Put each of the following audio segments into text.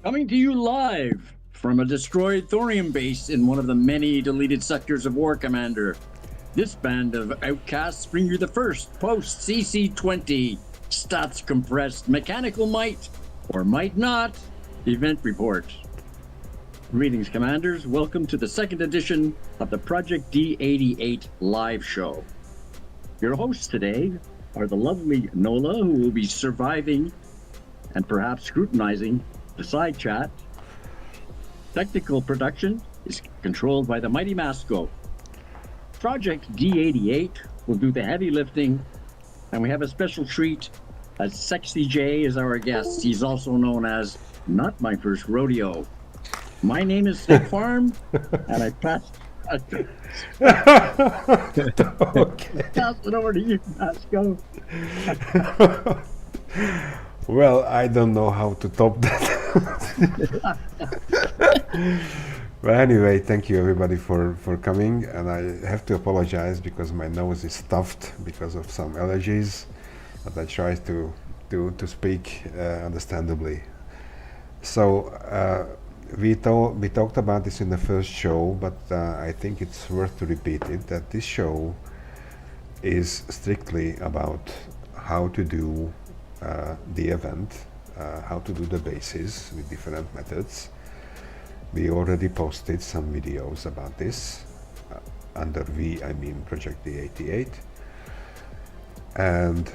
Coming to you live from a destroyed thorium base in one of the many deleted sectors of War Commander. This band of outcasts bring you the first post CC20 stats compressed mechanical might or might not event report. Greetings, Commanders. Welcome to the second edition of the Project D88 live show. Your hosts today are the lovely Nola, who will be surviving and perhaps scrutinizing the side chat. Technical production is controlled by the mighty Masco. Project D88 will do the heavy lifting, and we have a special treat as Sexy J is our guest. He's also known as Not My First Rodeo. My name is Stick Farm, and I pass it over to you, Masco. Well, I don't know how to top that. But anyway, thank you everybody for coming, and I have to apologize because my nose is stuffed because of some allergies, but I try to speak understandably. So we talked about this in the first show, but I think it's worth to repeat it, that this show is strictly about how to do the event, how to do the bases with different methods. We already posted some videos about this. Under V, I mean Project D88. And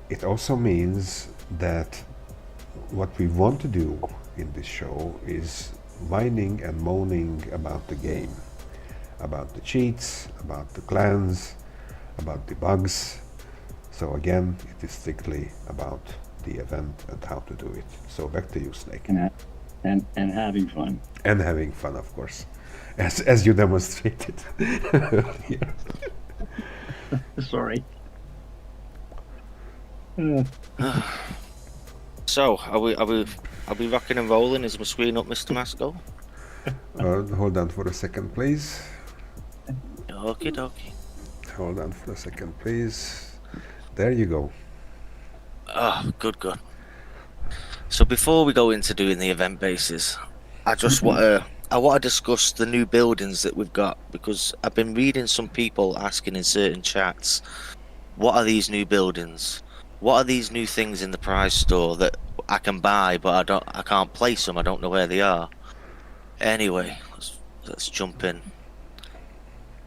it also means that what we want to do in this show is whining and moaning about the game, about the cheats, about the clans, about the bugs. So again, it is strictly about the event and how to do it. So back to you, Snake. And having fun. And having fun, of course, as you demonstrated. Sorry. So, are we rocking and rolling? Is my screen up, Mr. Masco? Hold on for a second, please. Okie dokie. Hold on for a second, please. There you go. Oh, good. So before we go into doing the event bases, I just want to discuss the new buildings that we've got, because I've been reading some people asking in certain chats, what are these new buildings? What are these new things in the prize store that I can buy, but I can't place them. I don't know where they are. Anyway, let's jump in.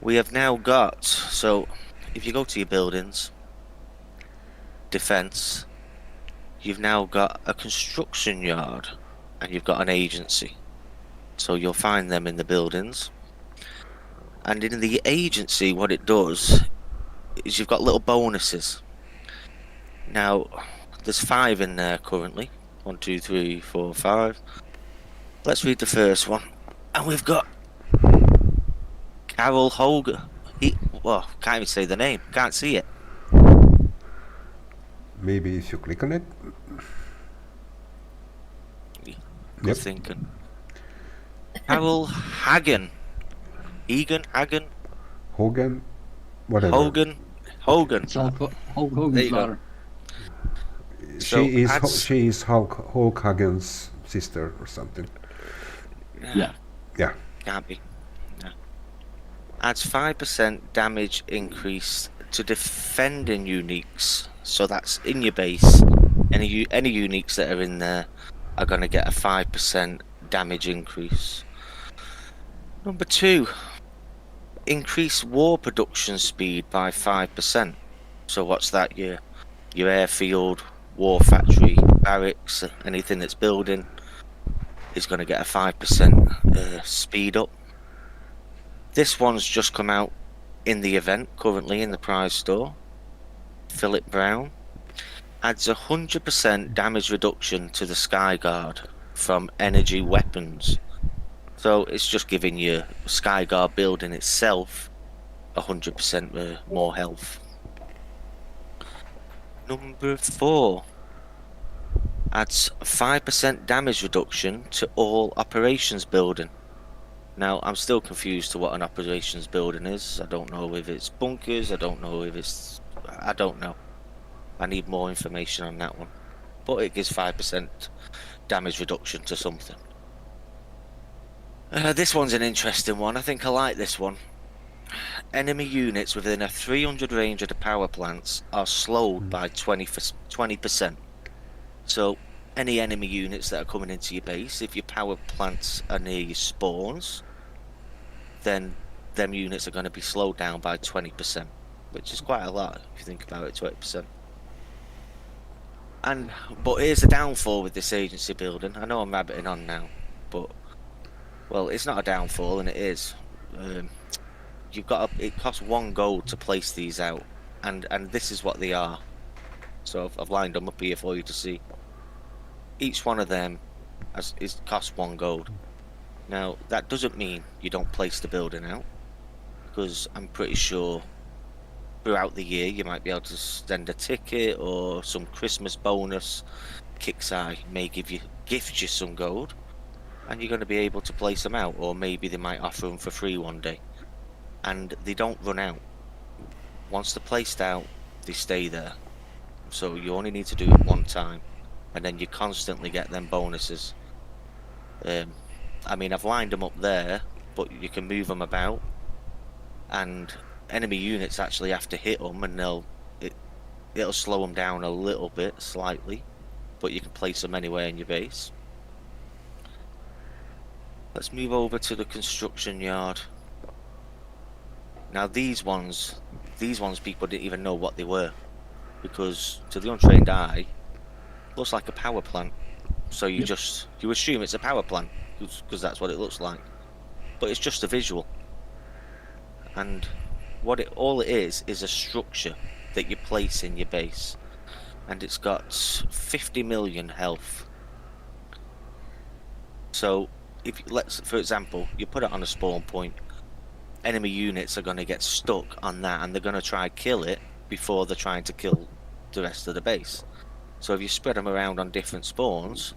We have now got, so if you go to your buildings, defense, you've now got a construction yard and you've got an agency. So you'll find them in the buildings. And in the agency, what it does is you've got little bonuses. Now, there's 5 in there currently. 1, 2, 3, 4, 5. Let's read the first one. And we've got Carol Hogan. Well, can't even say the name. Can't see it. Maybe if you click on it. Good thinking. Carol Hagen. Hagen? Hogan? Whatever. Hogan. It's Hulk Hogan's daughter. She is Hulk Hogan's sister or something. Yeah. Can't be. No. Adds 5% damage increase to defending uniques. So that's in your base. Any uniques that are in there are going to get a 5% damage increase. Number 2, increase war production speed by 5%. So what's that? Your airfield, war factory, barracks, anything that's building is going to get a 5% speed up. This one's just come out in the event currently in the prize store. Philip Brown adds 100% damage reduction to the Skyguard from energy weapons. So it's just giving your Skyguard building itself 100% more health. Number 4 adds 5% damage reduction to all operations building. Now, I'm still confused to what an operations building is. I don't know if it's bunkers, I don't know. I need more information on that one. But it gives 5% damage reduction to something. This one's an interesting one. I think I like this one. Enemy units within a 300 range of the power plants are slowed by 20%. So any enemy units that are coming into your base, if your power plants are near your spawns, then them units are going to be slowed down by 20%, which is quite a lot if you think about it, 20%. But here's the downfall with this agency building. I know I'm rabbiting on now, but well, it's not a downfall, and it is. It costs 1 gold to place these out, and this is what they are. So I've lined them up here for you to see. Each one of them costs 1 gold. Now that doesn't mean you don't place the building out, because I'm pretty sure throughout the year you might be able to send a ticket or some Christmas bonus. Kixeye may gift you some gold, and you're going to be able to place them out, or maybe they might offer them for free one day. And they don't run out. Once they're placed out, they stay there. So you only need to do it 1 time, and then you constantly get them bonuses. I mean, I've lined them up there, but you can move them about, and enemy units actually have to hit them, and it'll slow them down a little bit, slightly, but you can place them anywhere in your base. Let's move over to the construction yard. Now these ones people didn't even know what they were, because to the untrained eye, it looks like a power plant. So you assume it's a power plant because that's what it looks like, but it's just a visual. And all it is a structure that you place in your base, and it's got 50 million health. So for example, you put it on a spawn point. Enemy units are going to get stuck on that, and they're going to try to kill it before they're trying to kill the rest of the base. So if you spread them around on different spawns,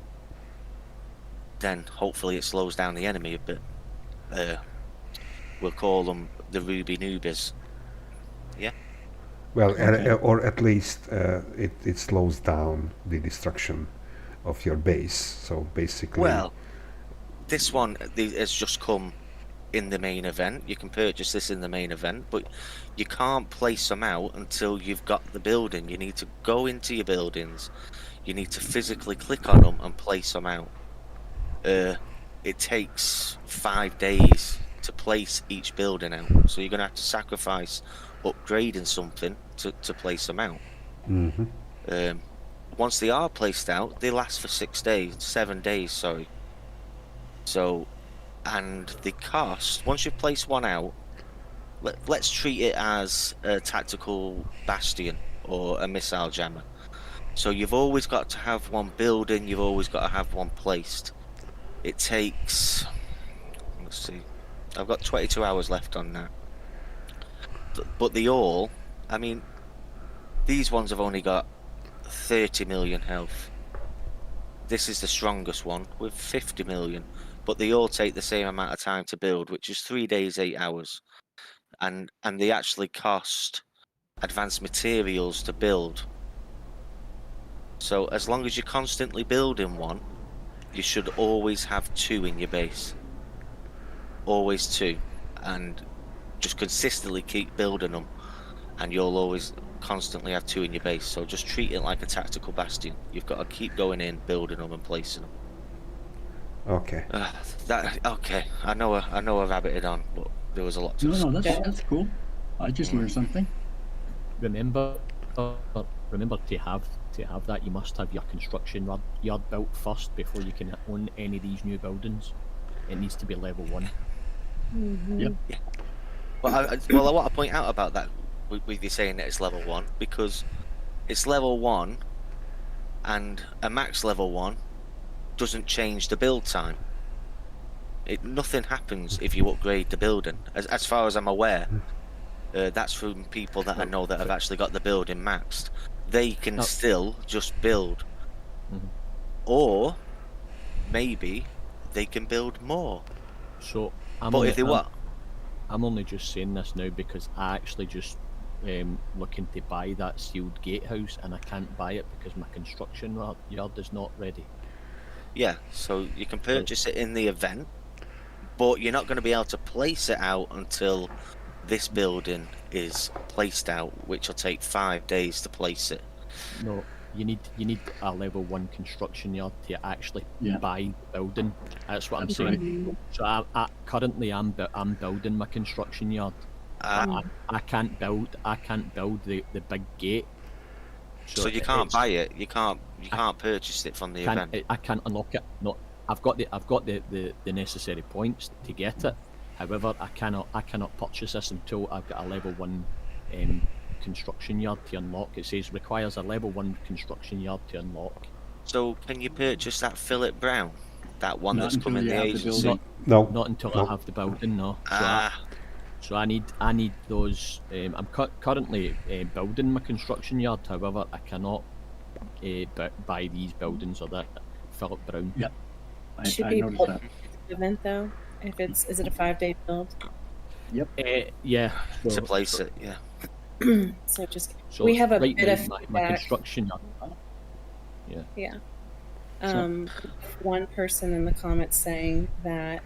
then hopefully it slows down the enemy a bit. We'll call them the Ruby Noobies. Yeah? Well, or at least it slows down the destruction of your base. So basically... Well, this one has just come in the main event. You can purchase this in the main event, but you can't place them out until you've got the building. You need to go into your buildings, you need to physically click on them and place them out. It takes 5 days to place each building out, so you're gonna have to sacrifice upgrading something to place them out. Once they are placed out, they last for 7 days, sorry. So, and the cost, once you've placed one out, let's treat it as a tactical bastion or a missile jammer. So you've always got to have one building, you've always got to have one placed. It takes, let's see, I've got 22 hours left on that. But I mean, these ones have only got 30 million health. This is the strongest one with 50 million. But they all take the same amount of time to build, which is 3 days, 8 hours. And they actually cost advanced materials to build. So as long as you're constantly building one, you should always have 2 in your base. Always 2. And just consistently keep building them, and you'll always constantly have 2 in your base. So just treat it like a tactical bastion. You've got to keep going in, building them and placing them. Okay. Okay. I know I rabbited on, but there was a lot to No, that's cool. I just learned something. Remember to have that, you must have your construction yard built first before you can own any of these new buildings. It needs to be level 1. Yep. Yeah. Well, I want to point out about that with you saying that it's level 1, because it's level 1, and a max level 1 doesn't change the build time. Nothing happens if you upgrade the building, as far as I'm aware. That's from people that I know that have actually got the building maxed. They can still just build. Or maybe they can build more. So I'm only just saying this now because I actually just looking to buy that sealed gatehouse, and I can't buy it because my construction yard is not ready. Yeah, so you can purchase it in the event, but you're not going to be able to place it out until this building is placed out, which will take 5 days to place it. No, you need a level 1 construction yard to actually Yeah. buy the building. That's what That's I'm saying. So currently I'm building my construction yard. Uh, I can't build the big gate. so you can't buy it. You can't purchase it from the event. I can't unlock it. No, I've got the necessary points to get it. However, I cannot purchase this until I've got a level 1 construction yard to unlock. It says requires a level 1 construction yard to unlock. So can you purchase that Philip Brown, that one Not that's until coming you the have the agency? building. No. Not until No. I have the building. No. Ah, So I need those. I'm currently building my construction yard. However, I cannot buy these buildings or that Philip Brown. Yeah. Should I be noticed that. event though. If is it a 5-day build? Yeah. to So, place it. Yeah. So just so we have a right bit now, of my feedback. construction yard. Yeah. One person in the comments saying that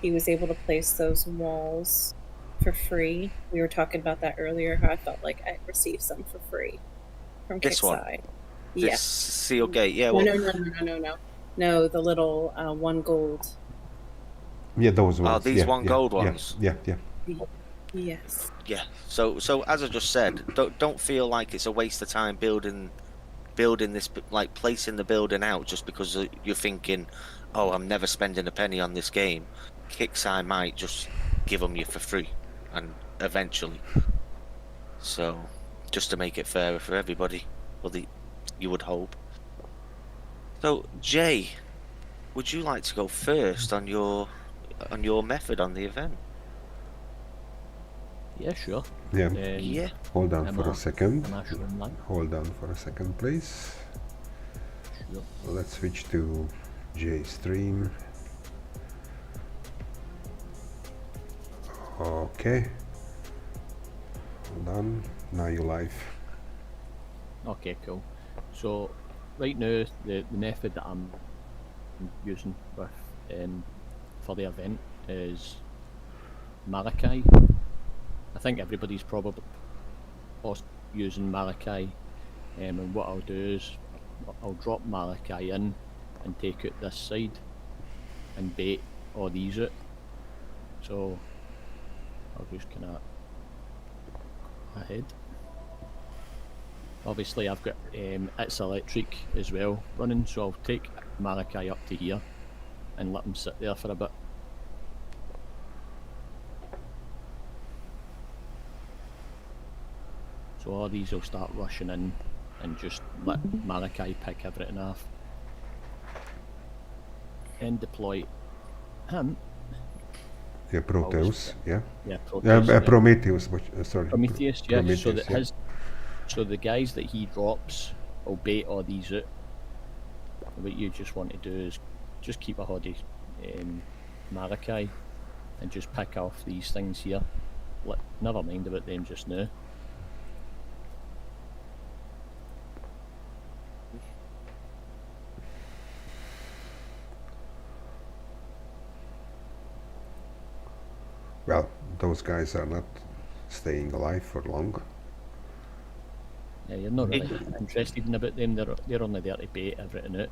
he was able to place those walls for free. We were talking about that earlier. How I felt like I received some for free from This one? Kickside. This Yes. seal gate. Yeah. No, Well, no. No, the little 1 gold. Yeah, those ones. these yeah, one yeah, gold yeah, ones? Yeah, yeah. Yes. yeah. So as I just said, don't feel like it's a waste of time building this, like placing the building out just because you're thinking, oh, I'm never spending a penny on this game. Kickside might just give them you for free, and eventually. So, just to make it fairer for everybody, you would hope. So, Jay, would you like to go first on your method on the event? Yeah, sure. Yeah. Yeah. Hold on am for I- a second. Am I showing that? Hold on for a second, please. Sure. Let's switch to JStream. Okay. Hold on. Now you live. Okay, cool. So right now the method that I'm using with for the event is Malachi. I think everybody's probably also using Malachi, and what I'll do is I'll drop Malachi in and take out this side and bait all these out. So I'll just kind of ahead. Obviously I've got It's Electric as well running, so I'll take Malachi up to here and let him sit there for a bit. So all these will start rushing in and just let Malachi pick everything off. And deploy him. Yeah, Proteus. Yeah. Yeah, Yeah, Proteus, yeah. Prometheus. Sorry. Prometheus, yeah. So Prometheus, that yeah. so the guys that he drops will bait all these out. What you just want to do is just keep a hold of Malachi and just pick off these things here. Never mind about them just now. Well, those guys are not staying alive for long. Yeah, you're not really interested in about them. They're only there to bait everything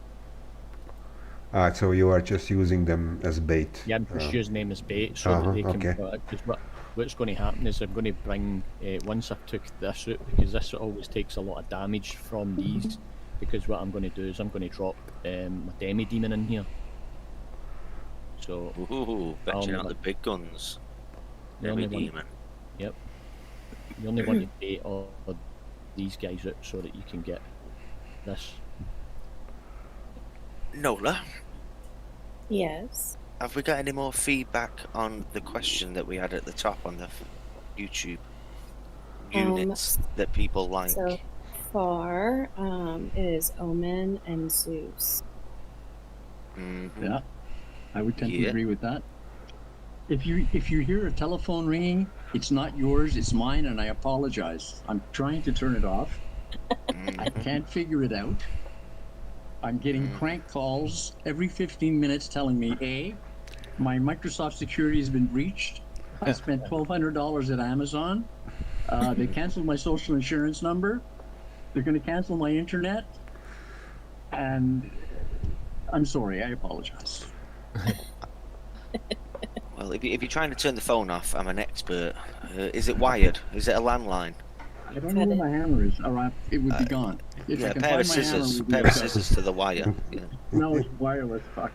out. So you are just using them as bait. Yeah, I'm just using them as bait so that they can. okay. Because what's going to happen is I'm going to bring once I've took this out, because this always takes a lot of damage from these. Because what I'm going to do is I'm going to drop my Demi Demon in here. So Ooh, fetching out the big guns. the Every only one, demon. you only want to bait all these guys out so that you can get this. Nola, Yes. have we got any more feedback on the question that we had at the top on the YouTube units that people like? So far, it is Omen and Zeus. Mhm. Yeah, I would tend to Yeah. agree with that. If you hear a telephone ringing, it's not yours, it's mine, and I apologize. I'm trying to turn it off. I Mhm. can't figure it out. I'm getting crank calls every 15 minutes telling me, A, my Microsoft security has been breached. I spent $1,200 at Amazon. They canceled my social insurance number. They're going to cancel my internet. And I'm sorry, I apologize. Well, if you're trying to turn the phone off, I'm an expert. Is it wired? Is it a landline? I don't know where my hammer is, or it would be gone. If Yeah, I a can pair of find my hammer, scissors. we'd be Pair of okay. scissors to the wire. Yeah. No, it's wireless. Fuck.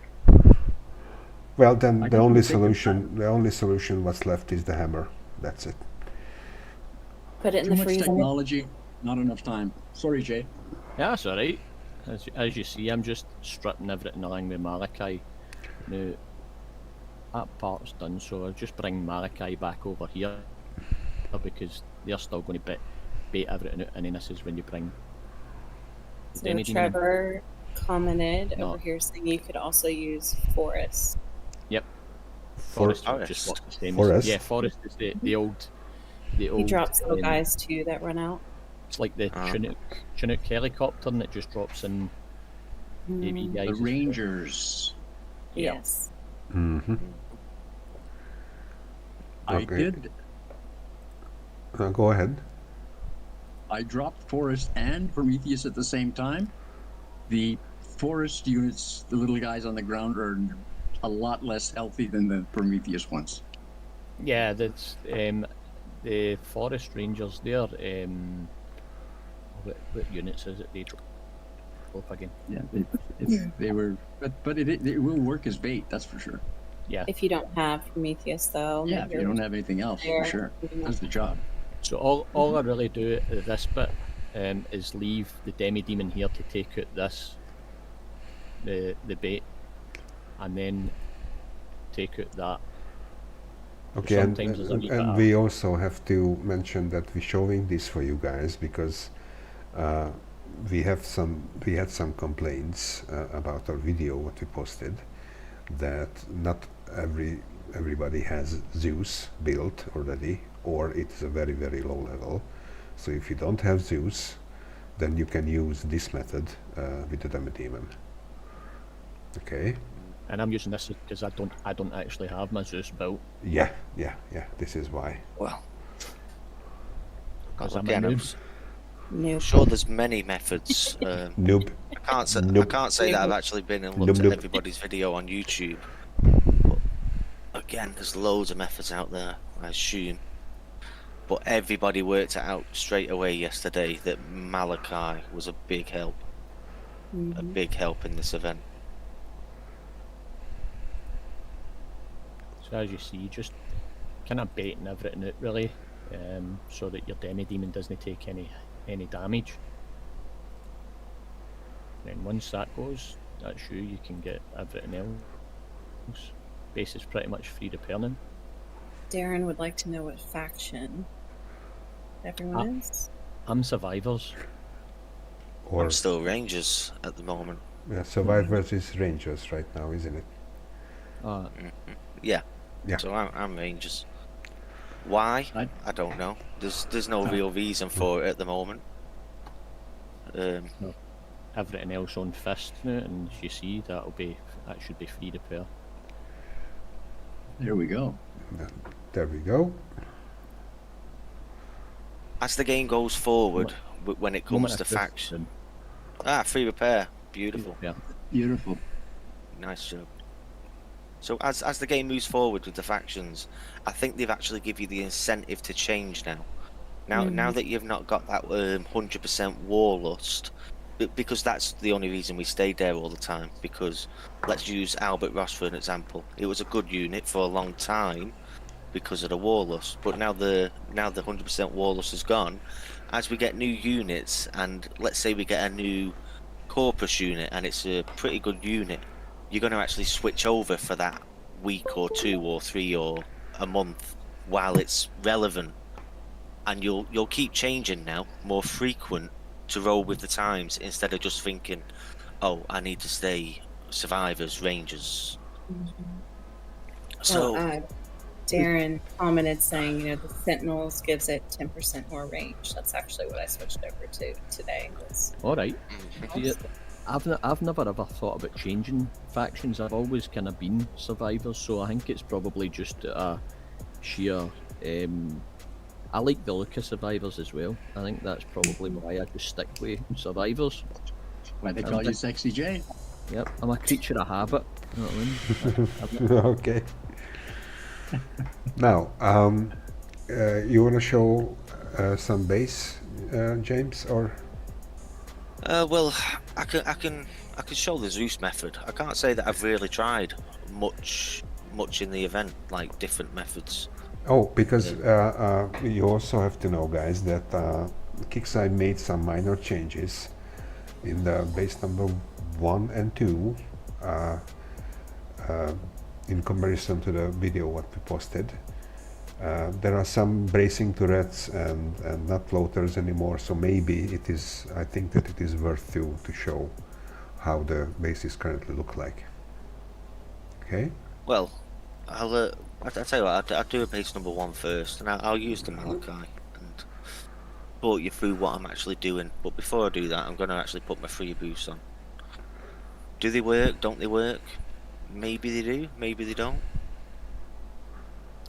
Well, then I the guess only we'll take it solution what's left is the hammer. That's it. Put it in Too the much freezer. technology, not enough time. Sorry, Jay. Yeah, that's alright. As you see, I'm just stripping everything along with Malachi. Now, that part's done, so I'll just bring Malachi back over here because they're still going to bait everything out, and then this is when you bring the So Demidemon in. Trevor commented No. over here saying you could also use Forest. Yep. Forest. Forest just works the same. Forest? Yeah, Forest is the old. He drops little um, guys too that run out. It's like the Ah. Chinook helicopter, and it just drops in baby Mm, guys. The as well. Rangers. Yeah. Yes. Mm-hmm. I Okay. did. Go ahead. I dropped Forest and Prometheus at the same time. The Forest units, the little guys on the ground, are a lot less healthy than the Prometheus ones. Yeah, that's the Forest Rangers. They're what units is it they drop again? Yeah, they were, but it will work as bait. That's for sure. Yeah. If you don't have Prometheus, though, Yeah, if you don't have anything else, for sure, that's the job. So all I really do at this bit is leave the Demidemon here to take out this the bait, and then take out that. Okay, and, Sometimes there's a wee bit and of- we also have to mention that we're showing this for you guys because we had some complaints about our video what we posted that not everybody has Zeus built already, or it's a very very low level. So if you don't have Zeus, then you can use this method with the Demidemon. Okay. And I'm using this because I don't actually have my Zeus built. Yeah. This is why. Well, Because I'm a again, I'm noob. Nope. sure there's many methods. Noob. I Nope. can't say that I've actually been and looked Nope. at everybody's video on YouTube. But again, there's loads of methods out there, I assume. But everybody worked it out straight away yesterday that Malachi was a big help. A big help in this event. So as you see, just kind of baiting everything out really, so that your Demidemon doesn't take any damage. And once that goes, that's you can get everything else. Base is pretty much free to pair now. Darren would like to know what faction everyone is. I'm Survivors. Or I'm still Rangers at the moment. Survivors is Rangers right now, isn't it? Yeah. Yeah. So I'm Rangers. Why? I don't know. There's no real reason for it at the moment. Everything else on Fist now, and as you see, that should be free to pair. There we go. There we go. As the game goes forward, when it comes to faction, free repair, beautiful, Yeah. Beautiful. nice job. So as the game moves forward with the factions, I think they've actually give you the incentive to change now. Now that you've not got that 100% warlust, because that's the only reason we stayed there all the time. Because let's use Albert Ross for an example. It was a good unit for a long time because of the warlust, but now the 100% warlust is gone. As we get new units, and let's say we get a new Corpus unit, and it's a pretty good unit, you're going to actually switch over for that week or 2 or 3 or a month while it's relevant, and you'll keep changing now, more frequent, to roll with the times instead of just thinking, oh, I need to stay Survivors, Rangers. So Darren commented saying, the Sentinels gives it 10% more range. That's actually what I switched over to today. All right. I've never ever thought about changing factions. I've always kind of been survivors, so I think it's probably just a sheer. I like the look of survivors as well. I think that's probably why I just stick with survivors. Why they call you Sexy J? Yep, I'm a creature of habit. You know what I mean? Okay. Now, you want to show some base, James, or? Well, I can show the Zeus method. I can't say that I've really tried much in the event, like different methods. Oh, because you also have to know, guys, that Kixeye made some minor changes in the base number 1 and 2 in comparison to the video what we posted. There are some bracing turrets and not floaters anymore, so maybe it is, I think that it is worth to show how the bases currently look like. Okay? Well, I'll tell you what, I'll do a base number 1 first, and I'll use the Malachi and talk you through what I'm actually doing. But before I do that, I'm going to actually put my free boosts on. Do they work? Don't they work? Maybe they do, maybe they don't.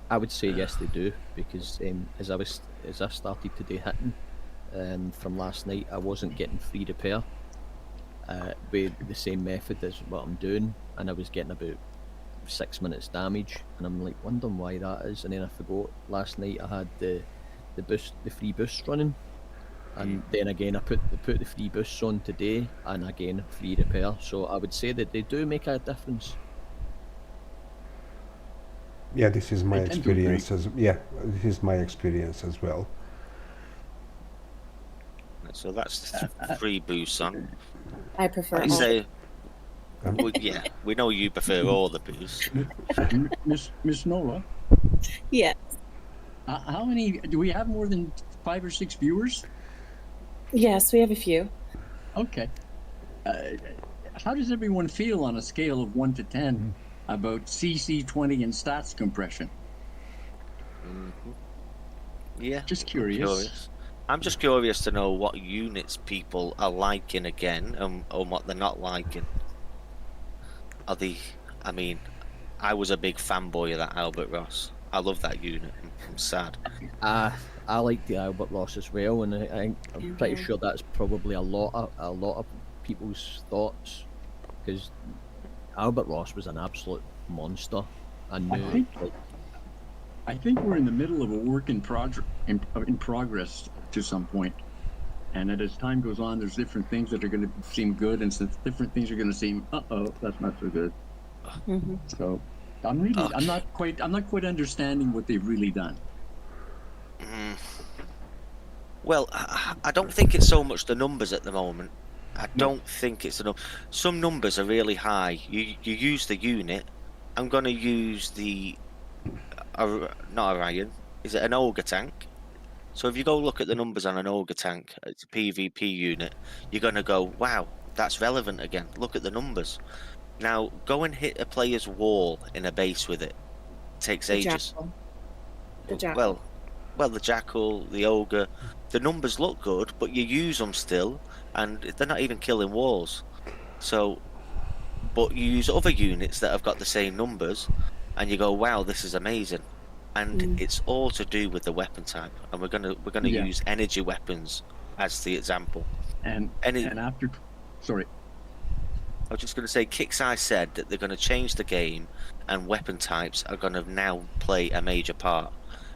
I would say yes, they do, because as I started today hitting from last night, I wasn't getting free repair with the same method as what I'm doing, and I was getting about 6 minutes damage, and I'm like wondering why that is. And then I forgot last night I had the free boosts running, and then again I put the free boosts on today, and again free repair. So I would say that they do make a difference. Yeah, this is my I tend to experience this is my experience as well. So that's 3 boosts on. I prefer Like all. say, well, yeah, we know you prefer all the boosts. Miss Nola, Yeah. how many do we have? More than 5 or 6 viewers? Yes, we have a few. Okay. How does everyone feel on a scale of 1 to 10 about CC20 and stats compression? Yeah, Just curious. I'm just curious to know what units people are liking again, and what they're not liking. I mean, I was a big fanboy of that Albert Ross. I love that unit. I'm sad. I like the Albert Ross as well, and I'm pretty sure that's probably a lot of people's thoughts, because Albert Ross was an absolute monster. And I think we're in the middle of a work in progress to some point, and that as time goes on, there's different things that are going to seem good, and some different things are going to seem, that's not so good. Mm-hmm. So I'm not quite understanding what they've really done. Well, I don't think it's so much the numbers at the moment. I don't think it's enough. Some numbers are really high. You use the unit. I'm going to use the not Orion. Is it an Ogre tank? So if you go look at the numbers on an Ogre tank, it's a PvP unit. You're going to go, wow, that's relevant again. Look at the numbers. Now go and hit a player's wall in a base with it. It takes ages. The Jackal. Well, the Jackal, the Ogre, the numbers look good, but you use them still, and they're not even killing walls. So, but you use other units that have got the same numbers, and you go, wow, this is amazing. And it's all to do with the weapon type, and we're gonna use energy weapons as the example. And after, sorry. I was just going to say, Kixeye said that they're going to change the game, and weapon types are going to now play a major part.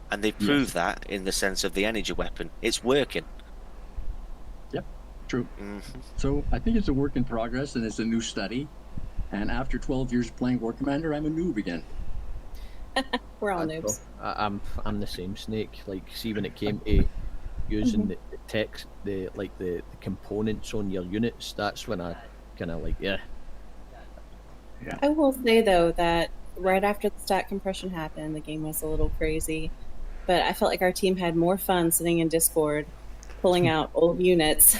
And they've proved that in the sense of the energy weapon. It's working. Yep, true. So I think it's a work in progress, and it's a new study. And after 12 years of playing War Commander, I'm a noob again. We're all noobs. I'm the same, Snake. Like, see, when it came to using the text, the components on your units, that's when I kind of like, yeah. I will say though that right after the stat compression happened, the game was a little crazy, but I felt like our team had more fun sitting in Discord, pulling out old units,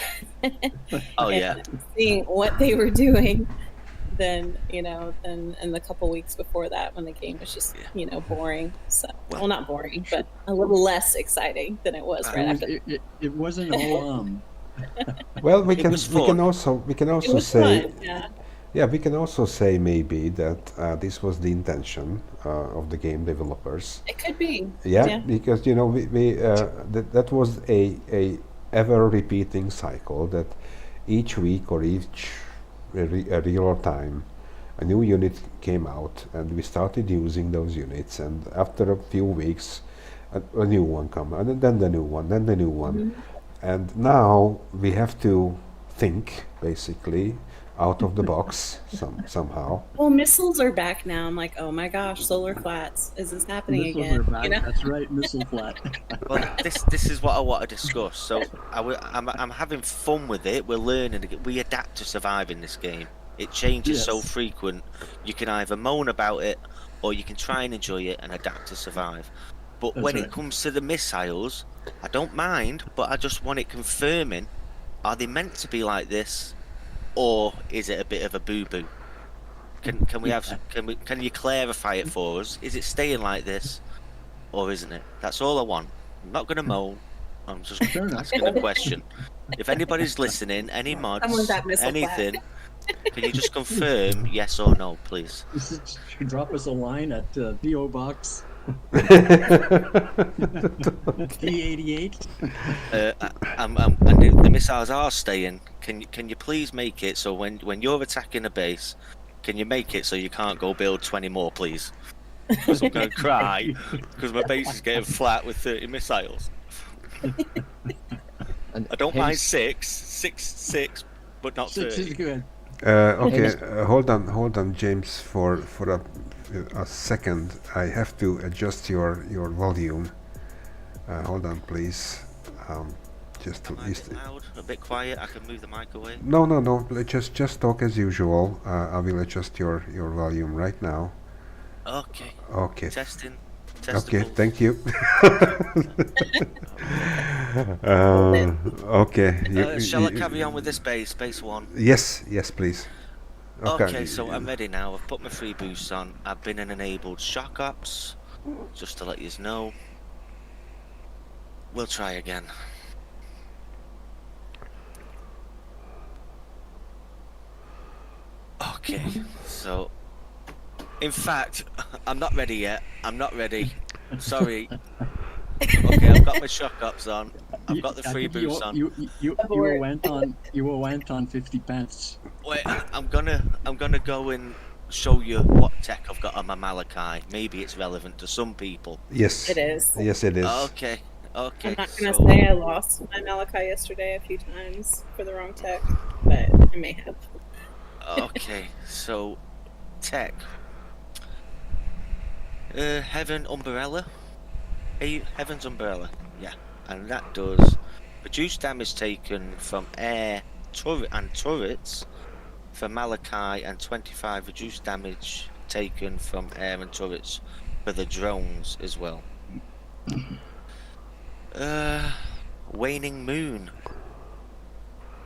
Oh and yeah. seeing what they were doing than in the couple weeks before that when the game was just boring. So well, not boring, but a little less exciting than it was right after. It wasn't all Well, we It can was we can fun. also It was say fun. Yeah. yeah, we can also say maybe that this was the intention of the game developers. It could be. Yeah, Yeah. because you know that was a ever repeating cycle that each week or each a regular time a new unit came out and we started using those units, and after a few weeks a new one come, and then the new one, then the new one, and now we have to think basically out of the box somehow. Well, missiles are back now. I'm like, oh my gosh, solar flats. Is this happening Missiles again? are back. You know? That's right, missile flat. Well, this is what I want to discuss. So I'm having fun with it. We're learning. We adapt to survive in this game. It changes so Yes. frequent. You can either moan about it, or you can try and enjoy it and adapt to survive. But That's when right. it comes to the missiles, I don't mind, but I just want it confirming: are they meant to be like this, or is it a bit of a boo boo? Can we have can you clarify it for us? Is it staying like this, or isn't it? That's all I want. I'm not gonna moan. I'm just Fair enough. asking a question. If anybody's listening, any mods, Someone's at missile anything, can you just confirm yes or no, please? Drop us a line at PO Box D88. And the missiles are staying. Can you please make it so when you're attacking a base, can you make it so you can't go build 20 more, please? Because I'm going to cry because my base is getting flat with 30 missiles. And I don't mind hence- six, but not 6 is 30. good. Okay, hold on, James, for a second. I have to adjust your volume. Hold on, please. Just to Am I a bit loud? A bit quiet? I can move the mic away. no. Just talk as usual. I will adjust your volume right now. Okay. Okay. Testing. Okay. Testicles. Thank you. Okay. Shall I carry on with this base? Base 1. Yes. Yes, please. Okay, so I'm ready now. I've put my free boosts on. I've been in enabled shock ops, just to let you know. We'll try again. Okay, so in fact, I'm not ready yet. I'm not ready. Sorry. Okay, I've got my shock ops on. I've got the I free think you- boosts on. You Abort. went on 50 pence. Wait, I'm gonna go and show you what tech I've got on my Malachi. Maybe it's relevant to some people. Yes. It is. Yes, it is. Okay, okay. I'm not gonna so- say I lost my Malachi yesterday a few times for the wrong tech, but I may have. Okay, so tech. Heaven Umbrella. Heaven's Umbrella, yeah. And that does reduce damage taken from air and turrets for Malachi, and 25 reduced damage taken from air and turrets for the drones as well. Waning Moon.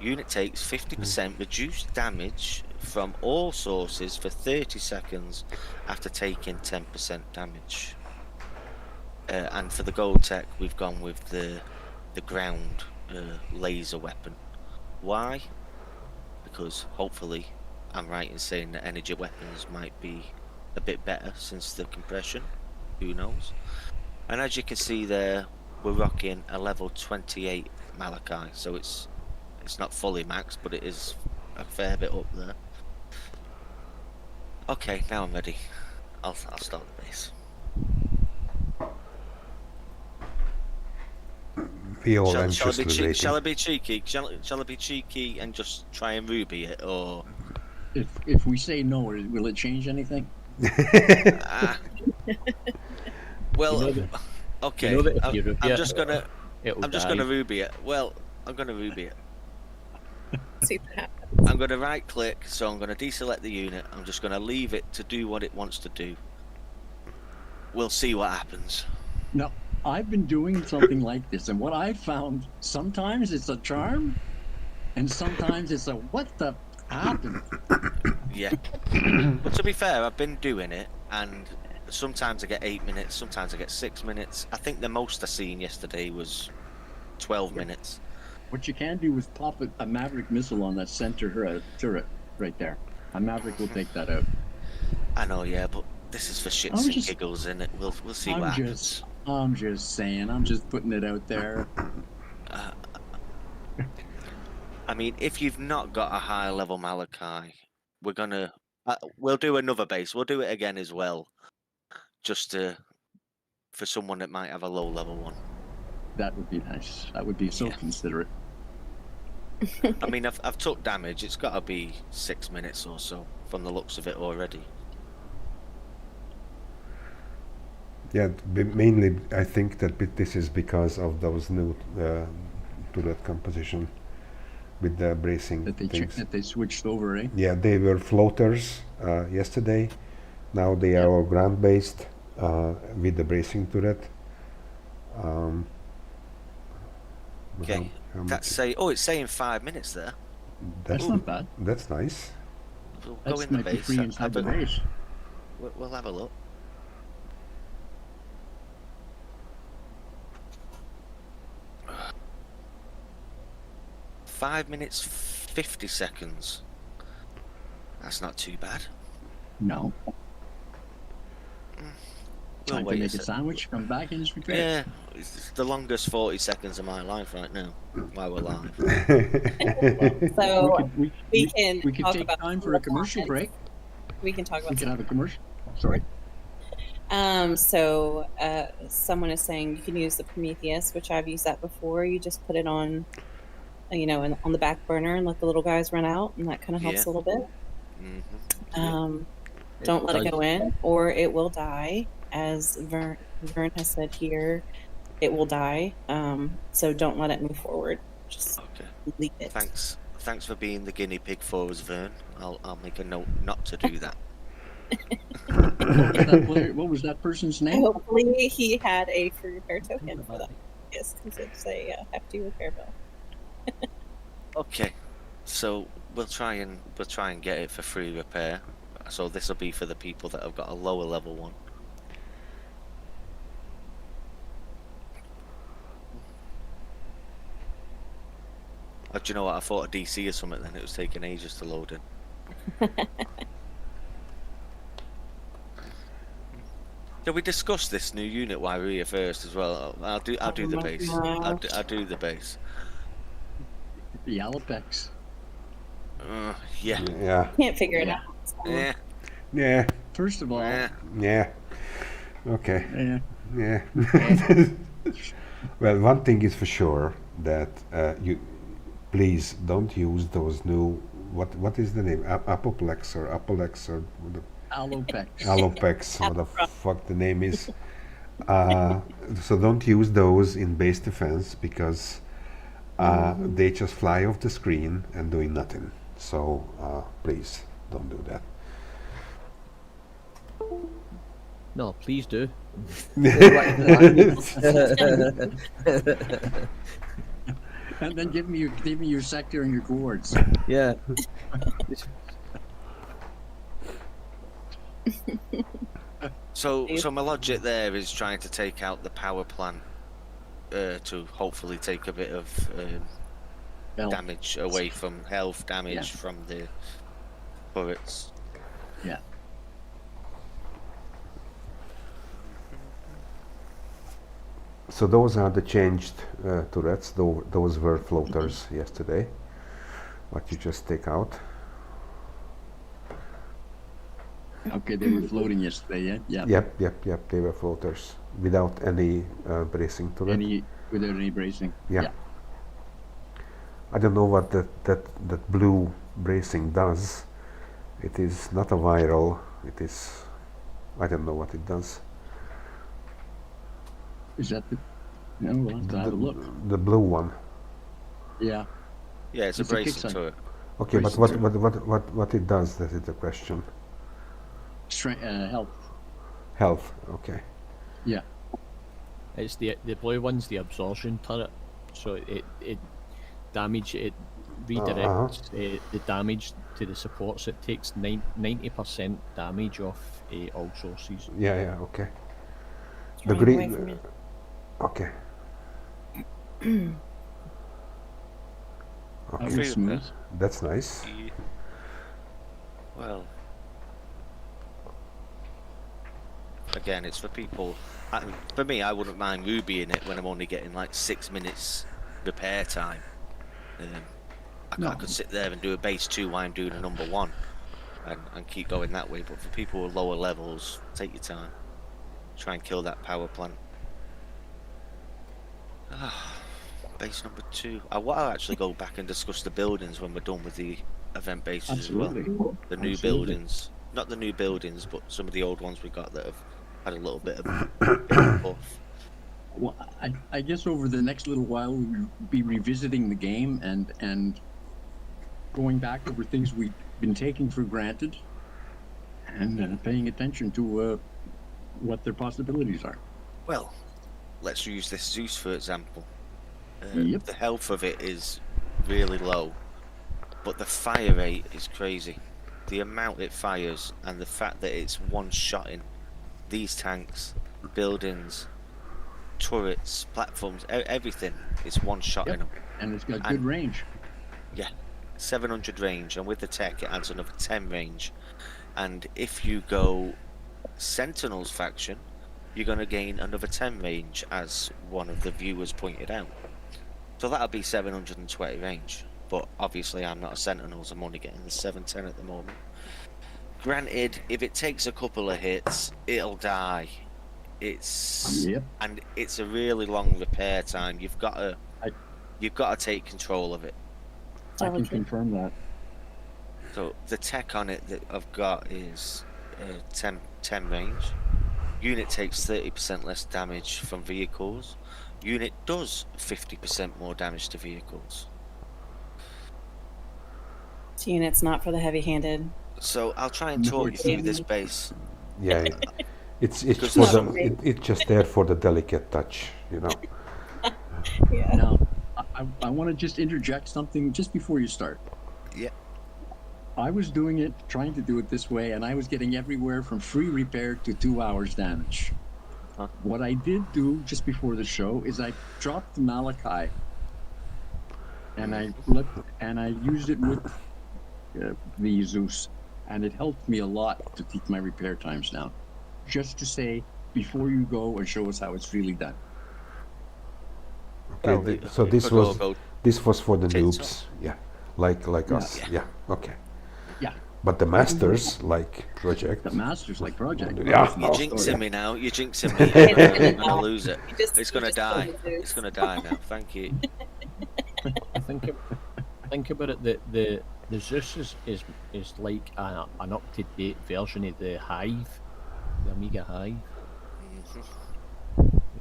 Unit takes 50% reduced damage from all sources for 30 seconds after taking 10% damage. And for the gold tech, we've gone with the ground laser weapon. Why? Because hopefully I'm right in saying that energy weapons might be a bit better since the compression. Who knows? And as you can see there, we're rocking a level 28 Malachi, so it's not fully maxed, but it is a fair bit up there. Okay, now I'm ready. I'll start the base. We all Shall I anxiously be waiting. shall I be cheeky? Shall I be cheeky and just try and ruby it, or If we say no, will it change anything? ah. Well, You know okay. you know that if I'm, you ruby I'm it, just gonna it'll I'm just die. gonna ruby it. Well, I'm gonna ruby it. See what happens. I'm gonna right click, so I'm gonna deselect the unit. I'm just gonna leave it to do what it wants to do. We'll see what happens. No, I've been doing something like this, and what I found, sometimes it's a charm, and sometimes it's a what the happened. Yeah. But to be fair, I've been doing it, and sometimes I get 8 minutes, sometimes I get 6 minutes. I think the most I seen yesterday was 12 minutes. What you can do is pop a Maverick missile on that center turret right there. A Maverick will take that out. I know, yeah, but this is for shits I'm and just- giggles, and we'll see what happens. I'm just saying. I'm just putting it out there. I mean, if you've not got a high level Malachi, we're gonna we'll do another base. We'll do it again as well, just for someone that might have a low level one. That would be nice. That would be so Yeah. considerate. I mean, I've took damage. It's got to be 6 minutes or so from the looks of it already. Yeah, mainly I think that this is because of those new turret composition with the bracing That they things. that they switched over, eh? Yeah, they were floaters yesterday. Now they are Yep. all ground based with the bracing turret. Okay, how that's much- it's saying 5 minutes there. That's not bad. That's nice. We'll go That's in the might be base. free inside the base. We'll have a look. Five minutes 50 seconds. That's not too bad. No. We'll Time to wait make a sec. sandwich. Come back and just repair. Yeah, it's the longest 40 seconds of my life right now while we're live. So We can we could talk take about time for a commercial comments. break. We can talk We about could have a commercial. Sorry. So someone is saying you can use the Prometheus, which I've used that before. You just put it on, on the back burner and let the little guys run out, and that kind of helps Yeah. a little bit. Mm-hmm. Don't let it go in, or it will die. As Vern has said here, it will die. So don't let it move forward. Just Okay. leave it. Thanks for being the guinea pig for us, Vern. I'll make a note not to do that. What was that person's name? Hopefully, he had a free repair token for that. Yes, because it's a hefty repair bill. Okay, so we'll try and get it for free repair. So this will be for the people that have got a lower level one. Oh, do you know what? I thought a DC or something. Then it was taking ages to load in. Did we discuss this new unit while we were here first as well? I'll do the base. I'll do the base. The Alapex. Yeah. Yeah. Can't figure it out. Yeah. Yeah. First of all, Yeah. Yeah. Okay. yeah. Yeah. Well, one thing is for sure that you please don't use those new what is the name Apoplex or Apolex or Alopex. Alopex, what the fuck the name is. So don't use those in base defense because they just fly off the screen and doing nothing. So please don't do that. No, please do. And then give me your sector and your coords. Yeah. So my logic there is trying to take out the power plant to hopefully take a bit of Health. damage away from health damage Yeah. from the turrets. Yeah. So those are the changed turrets. Those were floaters yesterday. What you just take out. Okay, they were floating yesterday, yeah? Yeah. Yep. They were floaters without any bracing turret. Without any bracing. Yeah. I don't know what that blue bracing does. It is not a viral. It is. I don't know what it does. Is that the... No, we'll have to have a look. The blue one. Yeah. Yeah, it's a It's a bracing kick turret. Okay, but Bracing what it does? That is the question. Health. Health. Okay. Yeah. It's the blue one's the absorption turret, so it redirects the damage to the supports. It takes 90% damage off all sources. Yeah. Okay. It's The running away green. from me. Okay. That Okay, was smooth. that's nice. Well, again, it's for people. For me, I wouldn't mind Ruby in it when I'm only getting like 6 minutes repair time. I could sit there and do a base 2 while I'm doing a number 1 and keep going that way. But for people with lower levels, take your time. Try and kill that power plant. Base number 2. I want to actually go back and discuss the buildings when we're done with the event bases Absolutely. as well. The new Absolutely. buildings. Not the new buildings, but some of the old ones we got that have had a little bit of buff. Well, I guess over the next little while we'll be revisiting the game and going back over things we've been taking for granted and paying attention to what their possibilities are. Well, let's use this Zeus for example. Yep. The health of it is really low, but the fire rate is crazy. The amount it fires and the fact that it's one-shotting these tanks, buildings, turrets, platforms, everything is one-shotting them. And it's got good range. Yeah, 700 range, and with the tech it adds another 10 range. And if you go Sentinels faction, you're going to gain another 10 range, as one of the viewers pointed out. So that'll be 720 range. But obviously I'm not a Sentinels, I'm only getting the 710 at the moment. Granted, if it takes a couple of hits, it'll die. Yep. And it's a really long repair time. You've got to take control of it. I can confirm that. So the tech on it that I've got is 10 range. Unit takes 30% less damage from vehicles. Unit does 50% more damage to vehicles. So units not for the heavy-handed. So I'll try and No, talk you it's through not. this base. Yeah, it's Because for some- it's just there for the delicate touch, you know. Yeah. Now, I want to just interject something just before you start. Yeah. I was doing it, trying to do it this way, and I was getting everywhere from free repair to 2 hours damage. Huh. What I did do just before the show is I dropped the Malachi, and I used it with the Zeus, and it helped me a lot to keep my repair times down. Just to say, before you go and show us how it's really done. Okay, Well, so we this could all was go- for the Chainsaw. noobs, yeah, like us, Yeah. yeah, okay. Yeah. But the masters, like Project, The Masters like Project. Yeah. You're Oh, jinxing me now. You're jinxing me. I'm gonna lose it. You just- It's you gonna just die. killed the Zeus. It's gonna die now. Thank you. Think about it. The Zeus is like an up to date version of the Hive, the Amiga Hive.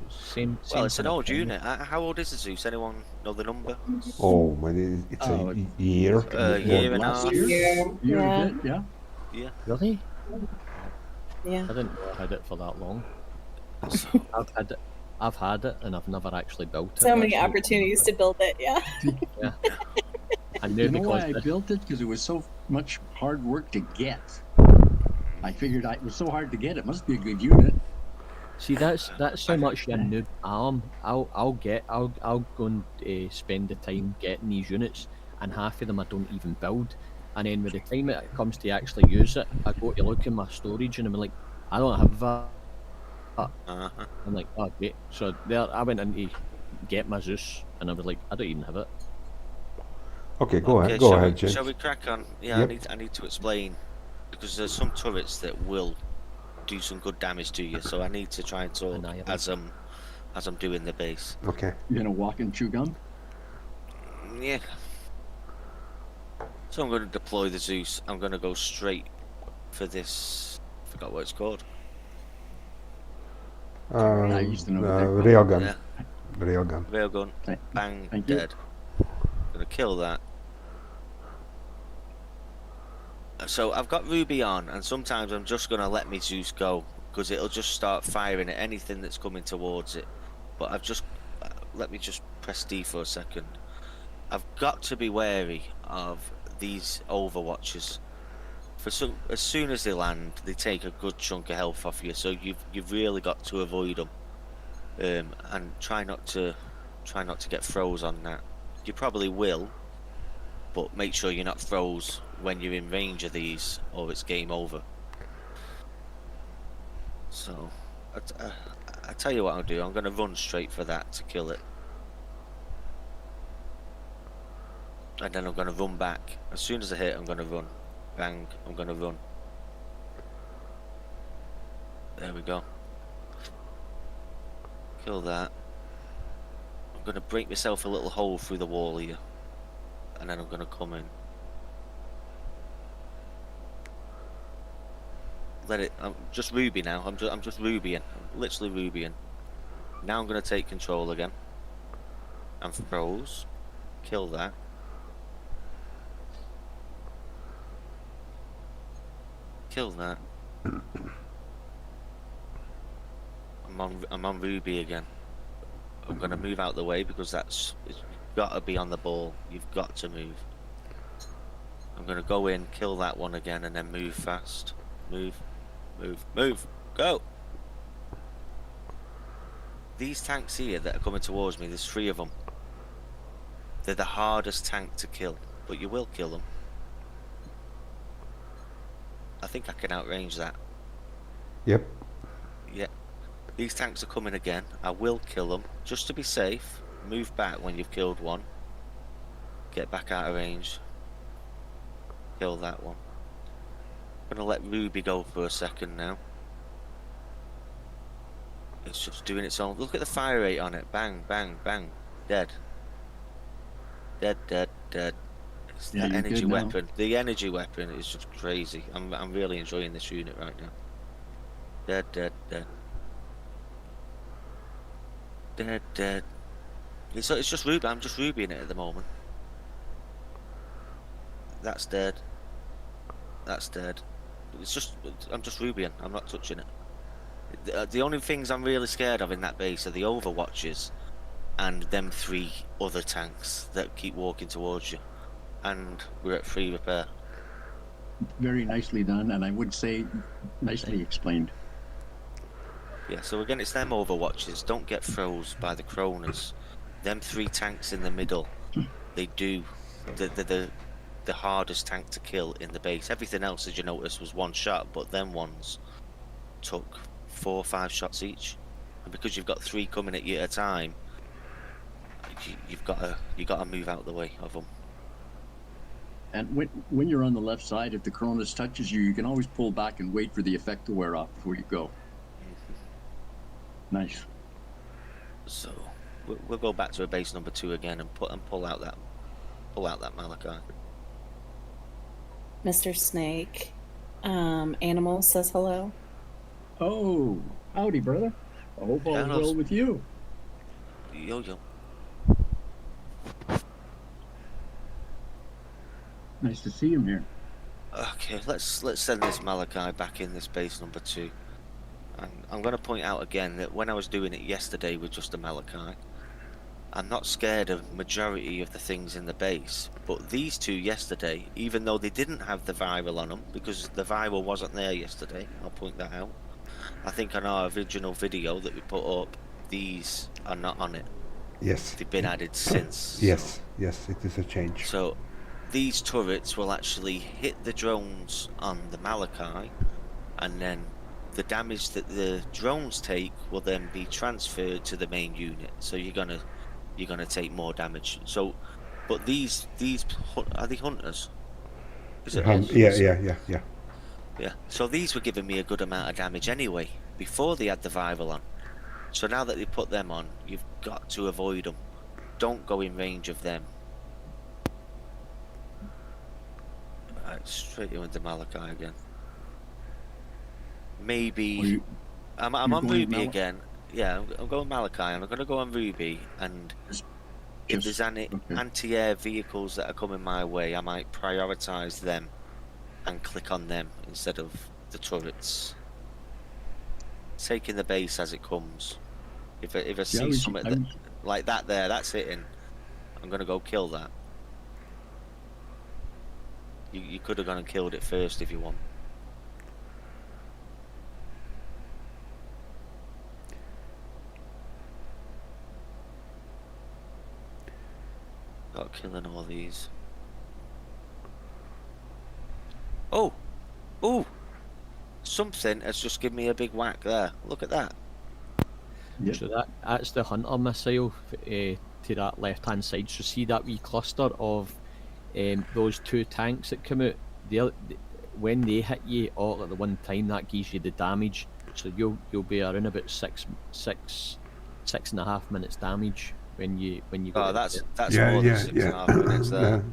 Same. Well, it's an kind of old thing. unit. How old is the Zeus? Anyone know the number? oh man, it's Oh, a year. Year and a Last half. year? Yeah. Year Yeah. and a bit, yeah. Really? Yeah. I didn't know I had it for that long. I've had it, and I've never actually built it. So many actually. opportunities to build it. Yeah. I knew You know because why I this- built it? Because it was so much hard work to get. I figured it was so hard to get. It must be a good unit. See, that's how much a noob am. I'll go and spend the time getting these units, and half of them I don't even build. And then by the time it comes to actually use it, I go to look in my storage, and I'm like, I don't have that. Uh-huh. I'm like, oh great. So there, I went in to get my Zeus, and I was like, I don't even have it. Okay, go Okay, ahead, go shall ahead, we, James. shall we crack on? Yeah, Yep. I need to explain because there's some turrets that will do some good damage to you. So I need to try and talk Annihilate. as I'm doing the base. Okay, You're gonna walk and chew gum. Yeah. So I'm going to deploy the Zeus. I'm going to go straight for this. I forgot what it's called. I used to know what they're called. railgun, Yeah, railgun. railgun. Thank- Bang, thank you. dead. Gonna kill that. So I've got Ruby on, and sometimes I'm just gonna let me Zeus go because it'll just start firing at anything that's coming towards it. But I've just let me just press D for a second. I've got to be wary of these Overwatchers. As soon as they land, they take a good chunk of health off you. So you've really got to avoid them, and try not to get froze on that. You probably will, but make sure you're not froze when you're in range of these, or it's game over. So, I tell you what I'll do. I'm going to run straight for that to kill it. And then I'm going to run back. As soon as I hit, I'm going to run. Bang, I'm going to run. There we go. Kill that. I'm going to break myself a little hole through the wall here. And then I'm going to come in. Let it. I'm just Ruby now. I'm just Rubying. I'm literally Rubying. Now I'm going to take control again. And froze. Kill that. Kill that. I'm on Ruby again. I'm gonna move out the way because it's got to be on the ball. You've got to move. I'm gonna go in, kill that one again, and then move fast. Move, move, move. Go. These tanks here that are coming towards me, there's 3 of them. They're the hardest tank to kill, but you will kill them. I think I can outrange that. Yep. Yeah. These tanks are coming again. I will kill them. Just to be safe, move back when you've killed one. Get back out of range. Kill that one. I'm gonna let Ruby go for a second now. It's just doing its own. Look at the fire rate on it. Bang, bang, bang. Dead. Dead, dead, dead. It's Yeah, that you're energy good now. weapon. The energy weapon is just crazy. I'm really enjoying this unit right now. Dead, dead, dead. Dead, dead. It's just Ruby. I'm just Rubying it at the moment. That's dead. That's dead. It's just I'm just Rubying. I'm not touching it. The only things I'm really scared of in that base are the Overwatches and them 3 other tanks that keep walking towards you. And we're at 3 repair. Very nicely done, and I would say nicely explained. Yeah, so again, it's them Overwatches. Don't get froze by the Kronas. Them 3 tanks in the middle, they do the hardest tank to kill in the base. Everything else, as you notice, was 1 shot, but them ones took 4 or 5 shots each. And because you've got 3 coming at you at a time, you've got to move out the way of them. And when you're on the left side, if the Cronus touches you, you can always pull back and wait for the effect to wear off before you go. Nice. So we'll go back to a base number 2 again and pull out that Malachi. Mr. Snake, Animal says hello. Oh, howdy, brother. I hope all is Hello. well with you. Yo. Nice to see him here. Okay, let's send this Malachi back in this base number 2. And I'm going to point out again that when I was doing it yesterday with just a Malachi, I'm not scared of majority of the things in the base. But these 2 yesterday, even though they didn't have the viral on them, because the viral wasn't there yesterday, I'll point that out. I think on our original video that we put up, these are not on it. Yes. They've been added since. Yes. Yes. It is a change. So these turrets will actually hit the drones on the Malachi, and then the damage that the drones take will then be transferred to the main unit. So you're gonna take more damage. So, but these are the hunters. Is it? Yeah. Yeah. So these were giving me a good amount of damage anyway before they had the viral on. So now that they put them on, you've got to avoid them. Don't go in range of them. Right, straight in with the Malachi again. Maybe I'm on Ruby again. Yeah, I'm going Malachi, and I'm going to go on Ruby. And if there's any anti-air vehicles that are coming my way, I might prioritize them and click on them instead of the turrets. Taking the base as it comes. If I see something like that there, that's hitting, I'm going to go kill that. You could have gone and killed it first if you want. Got killing all these. Oh, oh! Something has just given me a big whack there. Look at that. Yep. So that's the Hunter missile to that left hand side. So see that wee cluster of those two tanks that come out. When they hit you all at the one time, that gives you the damage. So you'll be around about six and a half minutes damage when you go. Oh, to that's Yeah, more yeah, than 6.5 yeah. minutes there.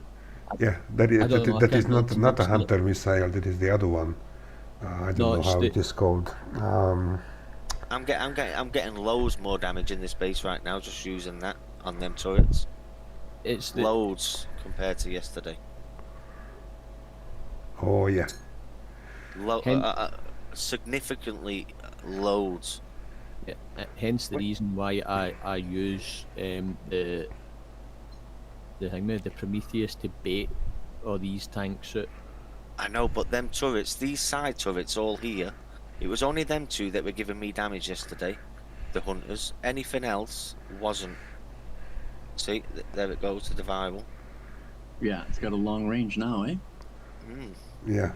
Yeah, that is I don't know, I that is can't remember not a the- Hunter missile. That is the other one. I don't No, know it's how the- it is called. I'm getting loads more damage in this base right now just using that on them turrets. It's the Loads compared to yesterday. Oh yeah, Hen- Significantly loads. hence the reason why I use the Prometheus to bait all these tanks out. I know, but them turrets, these side turrets all here, it was only them two that were giving me damage yesterday. The hunters. Anything else wasn't. See, there it goes to the viral. Yeah, it's got a long range now, eh? Mm. yeah.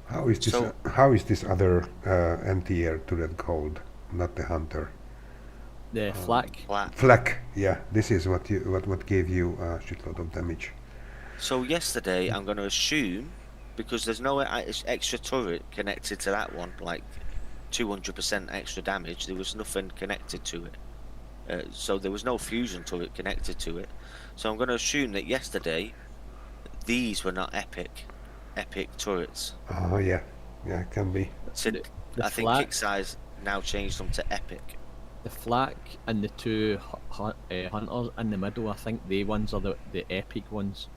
How is this? So- How is this other anti-air turret called? Not the Hunter. The flak. Flat. Flak. Yeah, this is what gave you a shitload of damage. So yesterday, I'm going to assume, because there's no extra turret connected to that one, like 200% extra damage, there was nothing connected to it. So there was no fusion turret connected to it. So I'm going to assume that yesterday, these were not epic turrets. Oh yeah, yeah, it can be. So The I think flak- Kicksai's now changed them to epic. The flak and the two hunters in the middle, I think they ones are the epic ones.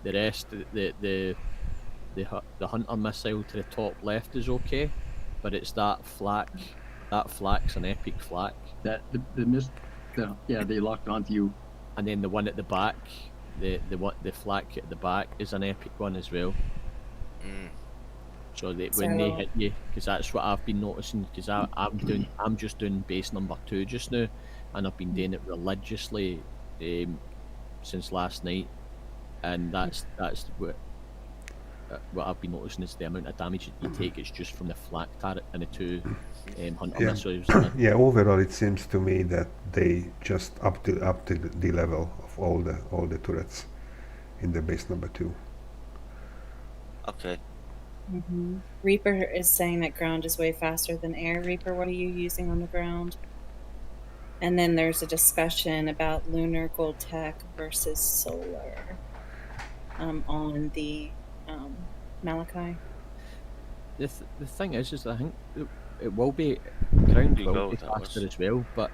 The rest, the hunter missile to the top left is okay, but it's that flak. That flak's an epic flak, That they locked onto you. and then the one at the back, the flak at the back is an epic one as well. Mm. So that when they So- hit you, because that's what I've been noticing. Because I'm just doing base number 2 just now, and I've been doing it religiously since last night, and that's what I've been noticing is the amount of damage that you take is just from the flak turret and the two hunter Yeah. missiles. Yeah, overall it seems to me that they just upped the level of all the turrets in the base number 2. Okay. Reaper is saying that ground is way faster than air. Reaper, what are you using on the ground? And then there's a discussion about lunar gold tech versus solar on the Malachi. The thing is I think it will be ground You will go, be that faster was- as well, but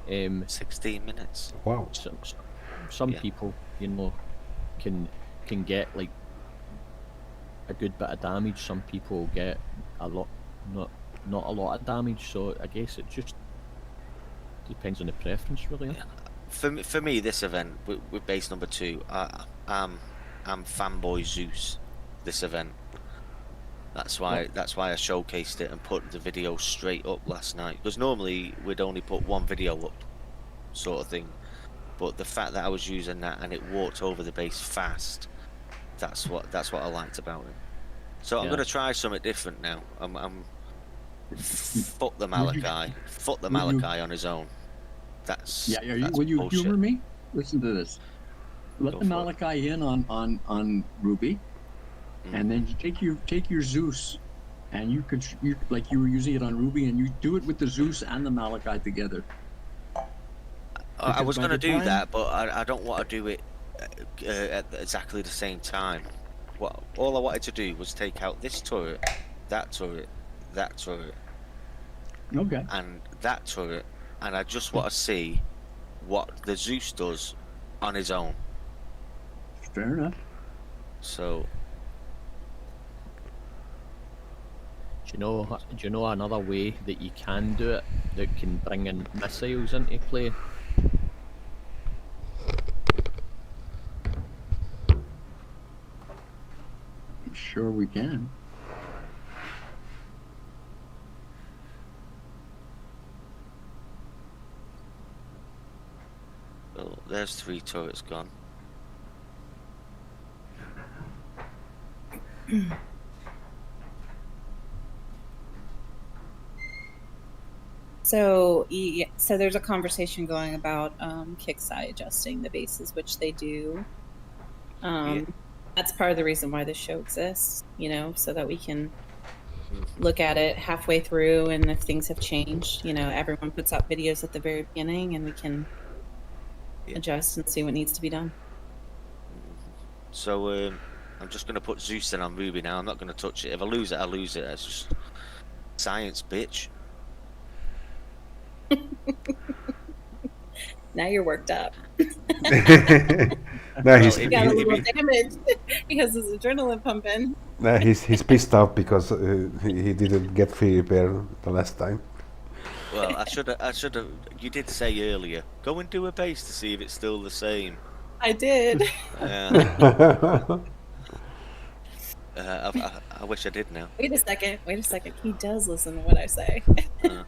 16 minutes. Wow. some Yeah. people, can get like a good bit of damage. Some people get a lot, not a lot of damage. So I guess it just depends on the preference, really. Yeah. For me, this event with base number 2, I'm fanboy Zeus. This event. That's why I showcased it and put the video straight up last night. Because normally we'd only put one video up, sort of thing. But the fact that I was using that and it walked over the base fast, that's what I liked about it. So I'm Yeah. gonna try something different now. I'm fuck the Would you- Malachi. Fuck the would you- Malachi on his own. That's Yeah, that's will you bullshit. humor me? Listen to this. Let Go the for it. Malachi in on Ruby, and then you take your Zeus, and you like you were using it on Ruby, and you do it with the Zeus and the Malachi together. I Because was by gonna the do time- that, but I don't want to do it at exactly the same time. All I wanted to do was take out this turret, that turret, that turret, Okay. and that turret, and I just want to see what the Zeus does on his own. Fair enough. So Do you know another way that you can do it that can bring in missiles into play? Sure, we can. well, there's 3 turrets gone. So there's a conversation going about Kixeye adjusting the bases, which they do. That's part of the reason why this show exists, you know, so that we can look at it halfway through, and if things have changed, you know, everyone puts out videos at the very beginning, and we can adjust and see what needs to be done. So I'm just going to put Zeus in on Ruby now. I'm not going to touch it. If I lose it, I lose it. That's just science, bitch. Now you're worked up. No, he's He got a little damage because his adrenaline pumping. no, he's pissed off because he didn't get free repair the last time. Well, I should have. You did say earlier, go and do a base to see if it's still the same. I did. I wish I did now. Wait a second. He does listen to what I say.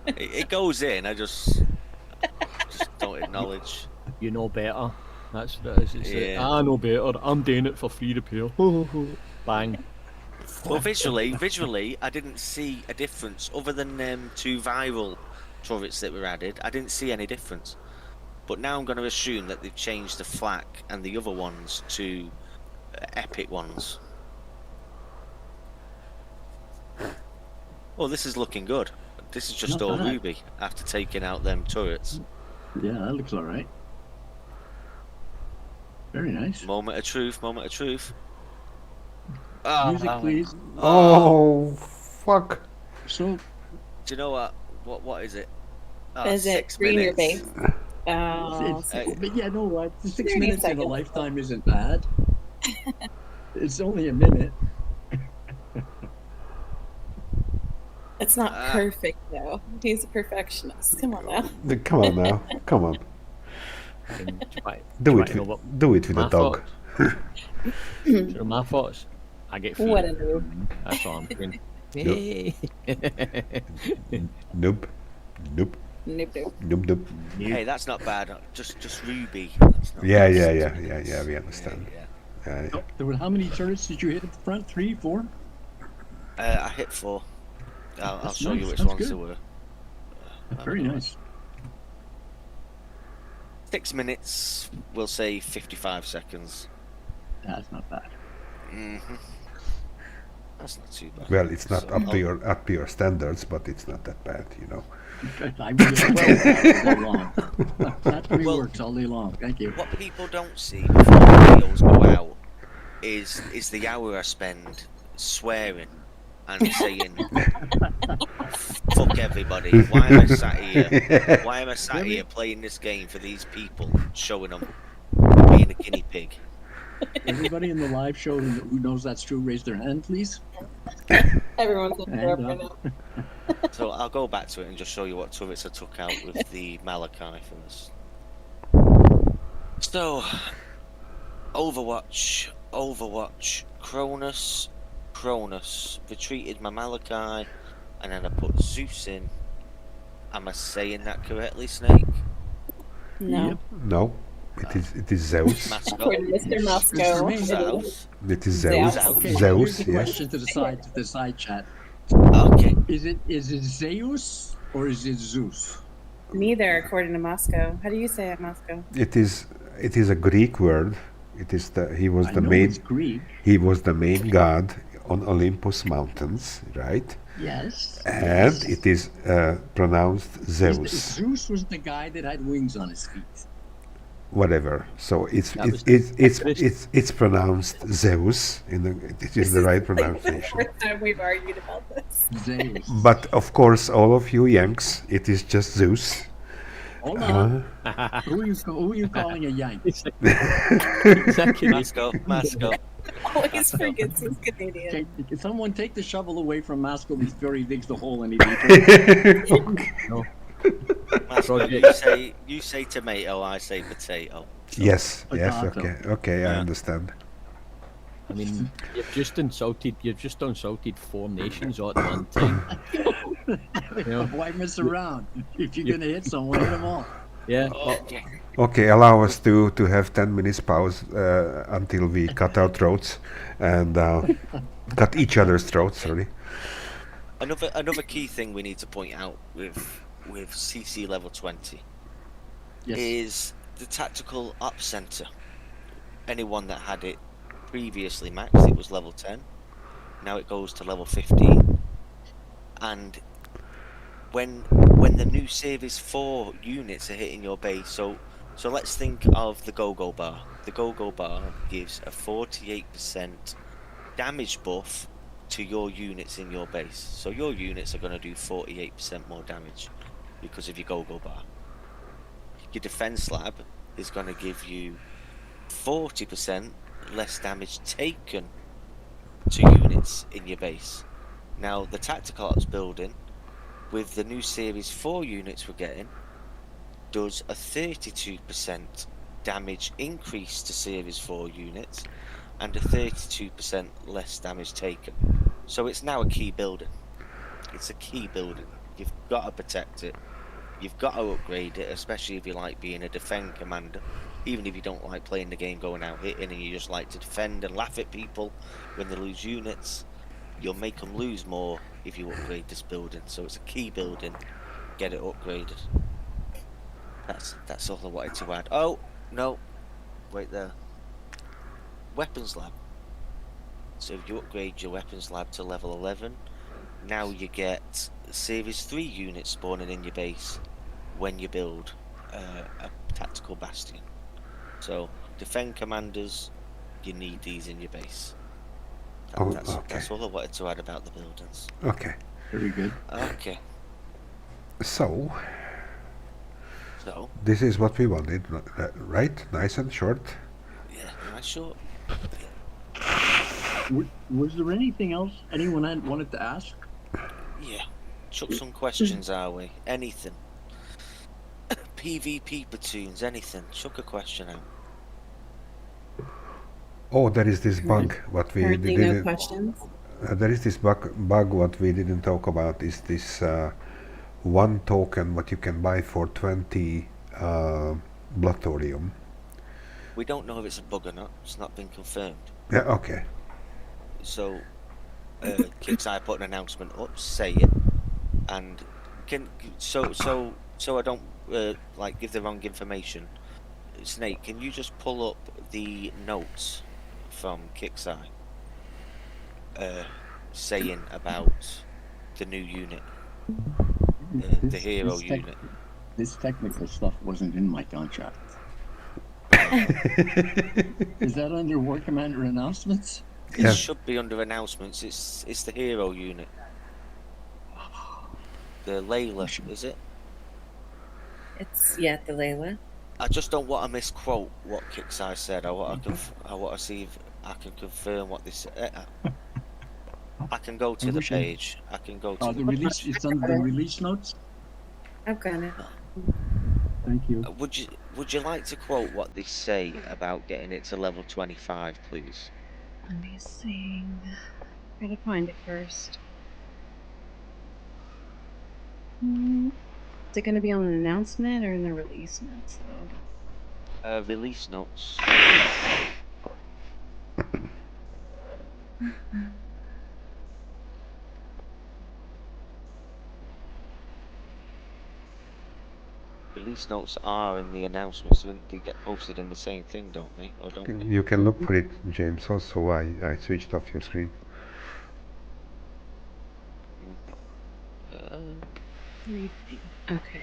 It goes in. I just don't acknowledge. You know better. That's what it is. It's like, Yeah. I know better. I'm doing it for free repair. Bang. Well, visually, I didn't see a difference other than 2 viral turrets that were added. I didn't see any difference. But now I'm going to assume that they've changed the flak and the other ones to epic ones. Oh, this is looking good. This is just Not all bad. Ruby after taking out them turrets. Yeah, that looks all right. Very nice. Moment of truth. Music, Ah, please. Oh, fuck. So, do you know what? What is it? Oh, Is it 6 green your minutes. base? Oh, but yeah, no, what? 6 30 minutes in a seconds. lifetime isn't bad. It's only a minute. it's not perfect though. He's a perfectionist. Come on now. Come on now. Come on. And Do try it to know what with my a dog. thoughts. So my thoughts. I get free. What a noob. That's all I'm saying. Nope. Nope. Nope. Hey, that's not bad. Just Ruby. That's not Yeah, bad. we understand. Yeah. Yeah. There were how many turrets did you hit at the front? 3, 4? I hit 4. I'll That's show you nice, which that's ones good. there were. Very nice. 6 minutes. We'll say 55 seconds. That's not bad. That's not too bad. Well, it's not So up to I'll- your standards, but it's not that bad, you know. I will all day long. That three Well- works all day long. Thank you. What people don't see before the videos go out is the hour I spend swearing and saying fuck everybody. Why am I sat here? Why am I sat here playing this game for these people, showing them being a guinea pig? Everybody in the live show who knows that's true, raise their hand, please. Everyone's looking And, up right now. So I'll go back to it and just show you what turrets I took out with the Malachi first. So, Overwatch, Cronus, retreated my Malachi, and then I put Zeus in. Am I saying that correctly, Snake? No. Yep. No, it is Zeus. Mascot. According to Mr. Moscow. Mr. Zeus. It is Zeus. Zeus. Okay, here's Zeus, the yes. question to the side chat. Okay. Is it Zeus or is it Zeus? Neither, according to Moscow. How do you say it, Moscow? It is a Greek word. It is he was I the know main it's Greek. he was the main god on Olympus mountains, right? Yes. And yes. it is pronounced Zeus. Zeus was the guy that had wings on his feet. Whatever. So it's That was- it's pronounced Zeus. It is the right pronunciation. First time we've argued about this. Zeus. But of course, all of you Yanks, it is just Zeus. Hold on. Who are you calling a Yank? Masco. Always forgets he's Canadian. Okay, can someone take the shovel away from Masco before he digs the hole and he leaves? Masco, you say tomato, I say potato. Yes, Potato. okay, I Yeah. understand. I mean, you've just insulted 4 nations all at one time. Yeah. Why mess around? If you're gonna hit someone, hit them all. Yeah. Okay. Okay, allow us to have 10 minutes pause until we cut our throats, and cut each other's throats. Sorry. Another key thing we need to point out with CC level 20 Yes. is the tactical op center. Anyone that had it previously maxed, it was level 10. Now it goes to level 15. And when the new Series 4 units are hitting your base, so let's think of the Go-Go Bar. The Go-Go Bar gives a 48% damage buff to your units in your base. So your units are going to do 48% more damage because of your Go-Go Bar. Your Defense Lab is going to give you 40% less damage taken to units in your base. Now the Tactical Ops building, with the new Series 4 units we're getting, does a 32% damage increase to Series 4 units and a 32% less damage taken. So it's now a key building. It's a key building. You've got to protect it. You've got to upgrade it, especially if you like being a defend commander. Even if you don't like playing the game going out hitting and you just like to defend and laugh at people when they lose units, you'll make them lose more if you upgrade this building. So it's a key building. Get it upgraded. That's all I wanted to add. Oh, no. Wait there. Weapons Lab. So if you upgrade your Weapons Lab to level 11, now you get Series 3 units spawning in your base when you build a Tactical Bastion. So, defend commanders, you need these in your base. That's all I wanted to add about the buildings. Okay. Very good. Okay. So So, this is what we wanted, right? Nice and short. yeah, nice short. Was there anything else anyone had wanted to ask? Yeah. Chuck some questions our way. Anything. PvP platoons, anything. Chuck a question out. Oh, there is this bug. What we Currently, no didn't. questions. There is this bug. What we didn't talk about is this one token what you can buy for 20 blood thorium. We don't know if it's a bug or not. It's not been confirmed. Yeah. Okay. So, Kickstarter put an announcement up, say it, and so I don't like give the wrong information. Snake, can you just pull up the notes from Kickstarter saying about the new unit, the hero unit? This technical stuff wasn't in my contract. Is that under War Commander announcements? It Yeah. should be under announcements. It's the hero unit. The Layla, is it? It's the Layla. I just don't want to misquote what Kickstarter said. I want to see if I can confirm what this. I can go to the wish I- page. I can go to The release. It's under the release notes. I've got it. Thank you. Would you like to quote what they say about getting it to level 25, please? Let me see. Gotta find it first. Is it going to be on an announcement or in the release notes? Release notes. Release notes are in the announcements. They get posted in the same thing, don't they? Or don't they? You can look for it, James. Also, I switched off your screen. Okay.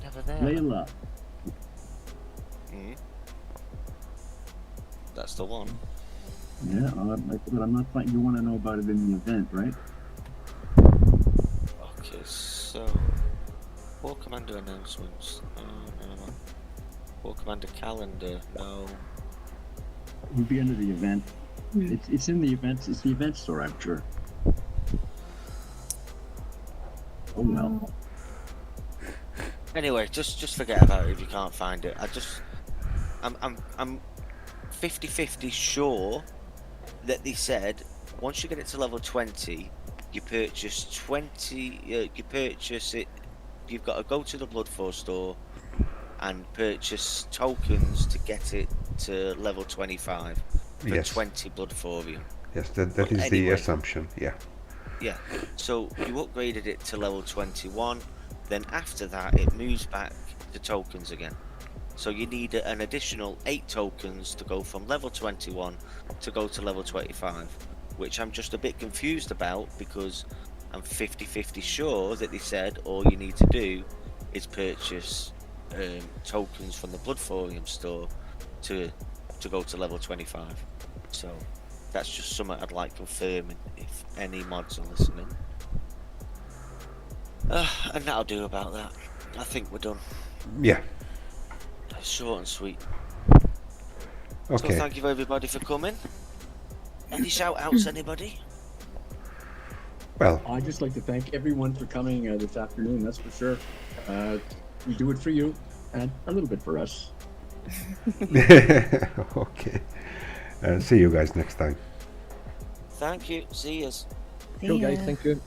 Never there. Layla. That's the one. Yeah, but I'm not finding. You want to know about it in the event, right? Okay, so War Commander announcements. No. War Commander calendar. No. It would be under the event. It's in the events. It's the event store, I'm sure. Oh well. Anyway, just forget about it if you can't find it. I'm 50-50 sure that they said once you get it to level 20, you purchase 20. You purchase it. You've got to go to the Blood Force store and purchase tokens to get it to level 25 for Yes. 20 Blood Thorium. Yes, that But is the anyway. assumption. Yeah. Yeah. So you upgraded it to level 21. Then after that, it moves back to tokens again. So you need an additional 8 tokens to go from level 21 to go to level 25, which I'm just a bit confused about because I'm 50-50 sure that they said all you need to do is purchase tokens from the Blood Thorium store to go to level 25. So that's just something I'd like confirming if any mods are listening. And that'll do about that. I think we're done. Yeah. Short and sweet. Okay. So thank you everybody for coming. Any shout outs, anybody? Well, I'd just like to thank everyone for coming this afternoon, that's for sure. We do it for you and a little bit for us. okay. See you guys next time. Thank you. See yous. Cool, guys. Thank you.